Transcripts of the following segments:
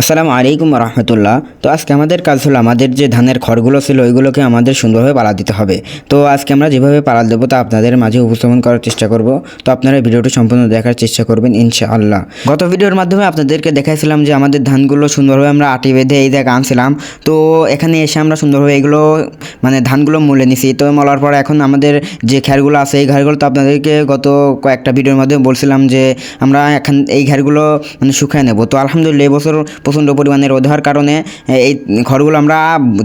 আসসালামু আলাইকুম রহমতুল্লাহ। তো আজকে আমাদের কাজ হলো আমাদের যে ধানের খড়গুলো ছিল ওইগুলোকে আমাদের সুন্দরভাবে পালা দিতে হবে। তো আজকে আমরা যেভাবে পালা দেবো তা আপনাদের মাঝে উপস্থাপন করার চেষ্টা করব। তো আপনারা ভিডিওটি সম্পূর্ণ দেখার চেষ্টা করবেন ইনশাআল্লাহ। গত ভিডিওর মাধ্যমে আপনাদেরকে দেখাইছিলাম যে আমাদের ধানগুলো সুন্দরভাবে আমরা আটি বেঁধে এই জায়গায় আনছিলাম। তো এখানে এসে আমরা সুন্দরভাবে এগুলো ধানগুলো মুলে নিছি। তো মলার পর এখন আমাদের যে খ্যারগুলো আছে এই ঘাড়গুলো তো আপনাদেরকে গত কয়েকটা ভিডিওর মাধ্যমে বলছিলাম যে আমরা এখন এই ঘাড়গুলো শুকায় নেব। তো আলহামদুলিল্লাহ এবছর প্রচণ্ড পরিমাণে রোদ হওয়ার কারণে এই খড়গুলো আমরা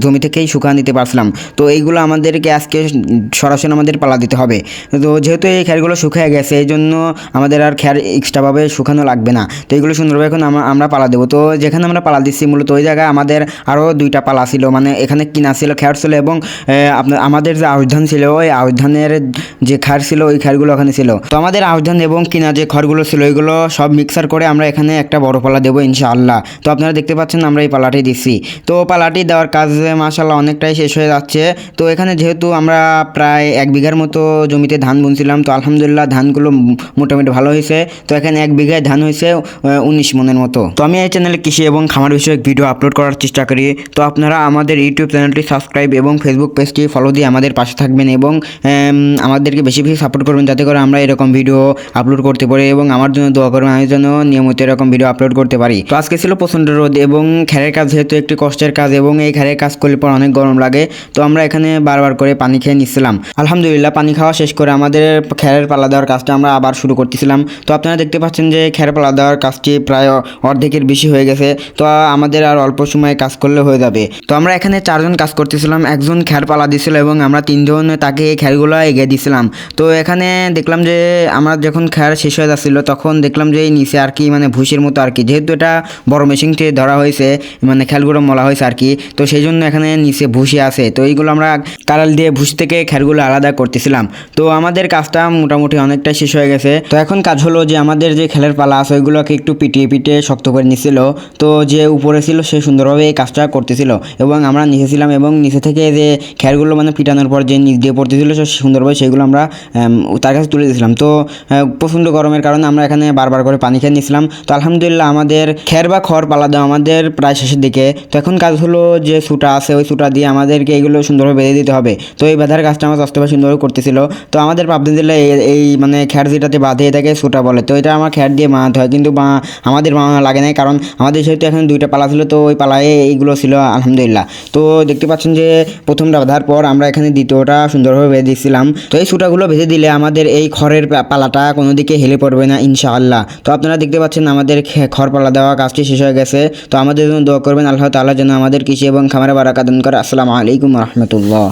জমি থেকেই শুকান দিতে পারছিলাম। তো এইগুলো আমাদেরকে আজকে সরাসরি আমাদের পালা দিতে হবে। তো যেহেতু এই খ্যারগুলো শুকিয়ে গেছে এই জন্য আমাদের আর খ্যার এক্সট্রাভাবে শুকানো লাগবে না। তো এইগুলো সুন্দরভাবে এখন আমরা পালা দেবো। তো যেখানে আমরা পালা দিচ্ছি মূলত ওই জায়গায় আমাদের আরও দুইটা পালা ছিল, এখানে কিনা ছিল খ্যার ছিল এবং আমাদের যে আউশ ধান ছিল ওই আউশ ধানের যে খ্যার ছিল ওই খ্যারগুলো ওখানে ছিল। তো আমাদের আউশ ধান এবং কিনা যে খড়গুলো ছিল ওইগুলো সব মিক্সার করে আমরা এখানে একটা বড় পালা দেবো ইনশাআল্লাহ। তো আপনারা দেখতে পাচ্ছেন আমরা এই পালাটি দিচ্ছি। তো পালাটি দেওয়ার কাজ মাশাআল্লাহ অনেকটাই শেষ হয়ে যাচ্ছে। তো এখানে যেহেতু আমরা প্রায় 1 বিঘার মতো জমিতে ধান বুনছিলাম, তো আলহামদুলিল্লাহ ধানগুলো মোটামুটি ভালো হয়েছে। তো এখানে 1 বিঘায় ধান হয়েছে 19 মনের মতো। তো আমি এই চ্যানেলে কৃষি এবং খামার বিষয়ক ভিডিও আপলোড করার চেষ্টা করি। তো আপনারা আমাদের ইউটিউব চ্যানেলটি সাবস্ক্রাইব এবং ফেসবুক পেজটি ফলো দিয়ে আমাদের পাশে থাকবেন এবং আমাদেরকে বেশি বেশি সাপোর্ট করবেন যাতে করে আমরা এরকম ভিডিও আপলোড করতে পারি এবং আমার জন্য দোয়া করবেন আমি যেন নিয়মিত এরকম ভিডিও আপলোড করতে পারি। তো আজকে ছিল প্রচণ্ড রোদ এবং খ্যারের কাজ যেহেতু একটি কষ্টের কাজ এবং এই খ্যারের কাজ করলে পর অনেক গরম লাগে। তো আমরা এখানে বারবার করে পানি খেয়ে নিচ্ছিলাম। আলহামদুলিল্লাহ পানি খাওয়া শেষ করে আমাদের খ্যারের পালা দেওয়ার কাজটা আমরা আবার শুরু করতেছিলাম। তো আপনারা দেখতে পাচ্ছেন যে খ্যার পালা দেওয়ার কাজটি প্রায় অর্ধেকের বেশি হয়ে গেছে। তো আমাদের আর অল্প সময়ে কাজ করলে হয়ে যাবে। তো আমরা এখানে 4 জন কাজ করতেছিলাম, একজন খ্যার পালা দিছিল এবং আমরা 3 জন তাকে এই খ্যারগুলো এগিয়ে দিছিলাম। তো এখানে দেখলাম যে আমরা যখন খ্যার শেষ হয়ে যাচ্ছিল তখন দেখলাম যে এই নিচে আর কি ভুসির মতো আর কি, যেহেতু এটা বড় মেশিন থেকে ধরা হয়েছে খ্যারগুলো মলা হয়েছে আর কি। তো সেই জন্য এখানে নিচে ভুসি আছে। তো এইগুলো আমরা কারাল দিয়ে ভুসি থেকে খ্যারগুলো আলাদা করতেছিলাম। তো আমাদের কাজটা মোটামুটি অনেকটা শেষ হয়ে গেছে। তো এখন কাজ হলো যে আমাদের যে খ্যারের পালা আছে ওইগুলোকে একটু পিটিয়ে পিটিয়ে শক্ত করে নিছিল। তো যে উপরে ছিল সে সুন্দরভাবে এই কাজটা করতেছিল এবং আমরা নিচে ছিলাম এবং নিচে থেকে যে খ্যারগুলো পিটানোর পর যে নিচ দিয়ে পড়তেছিল সে সুন্দরভাবে সেগুলো আমরা তার কাছে তুলে দিয়েছিলাম। তো প্রচণ্ড গরমের কারণে আমরা এখানে বারবার করে পানি খেয়ে নিয়েছিলাম। তো আলহামদুলিল্লাহ আমাদের খ্যার বা খড় পালা দেওয়া আমাদের প্রায় শেষের দিকে। তো এখন কাজ হলো যে সুটা আছে ওই সুটা দিয়ে আমাদেরকে এইগুলো সুন্দরভাবে বেঁধে দিতে হবে। তো এই বাঁধার কাজটা আমার স্বাস্থ্যভাবে সুন্দরভাবে করতেছিল। তো আমাদের পাবনা জেলায় এই খ্যার যেটাতে বাঁধে এটাকে সুটা বলে। তো এটা আমার খ্যার দিয়ে বাঁধতে হয়, কিন্তু আমাদের বাঁধা লাগে নাই কারণ আমাদের যেহেতু এখন 2টা পালা ছিল তো ওই পালায় এইগুলো ছিল আলহামদুলিল্লাহ। তো দেখতে পাচ্ছেন যে প্রথমটা বাঁধার পর আমরা এখানে দ্বিতীয়টা সুন্দরভাবে বেঁধে দিচ্ছিলাম। তো এই সুটাগুলো বেঁধে দিলে আমাদের এই খড়ের পালাটা কোনো দিকে হেলে পড়বে না ইনশাআল্লাহ। তো আপনারা দেখতে পাচ্ছেন আমাদের খড় পালা দেওয়া কাজটি শেষ হয়ে গেছে। তো আমাদের জন্য দোয়া করবেন আল্লাহ তাআলা যেন আমাদের কৃষি এবং খামারে বারাকা দান করে। আসসালামু আলাইকুম রহমতুল্লাহ।